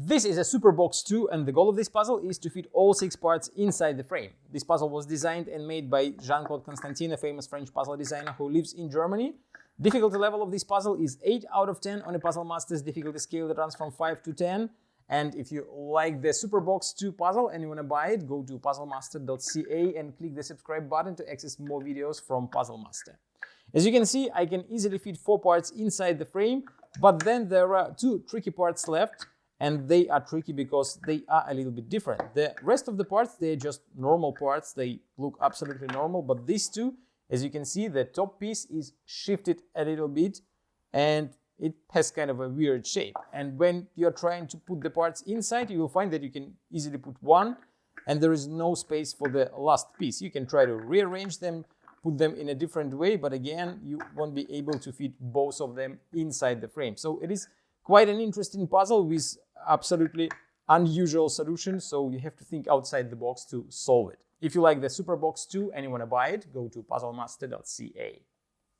This is a Superbox 2, and the goal of this puzzle is to fit all 6 parts inside the frame. This puzzle was designed and made by Jean-Claude Constantin, a famous French puzzle designer who lives in Germany. Difficulty level of this puzzle is 8 out of 10 on a Puzzle Master's difficulty scale that runs from 5 to 10. And if you like the Superbox 2 puzzle and you want to buy it, go to puzzlemaster.ca and click the subscribe button to access more videos from Puzzle Master. As you can see, I can easily fit 4 parts inside the frame, but then there are 2 tricky parts left. And they are tricky because they are a little bit different. The rest of the parts, they're just normal parts. They look absolutely normal. But these two, as you can see, the top piece is shifted a little bit and it has kind of a weird shape. And when you're trying to put the parts inside, you will find that you can easily put one and there is no space for the last piece. You can try to rearrange them, put them in a different way, but again, you won't be able to fit both of them inside the frame. So it is quite an interesting puzzle with absolutely unusual solutions, so you have to think outside the box to solve it. If you like the Superbox 2 and you want to buy it, go to puzzlemaster.ca.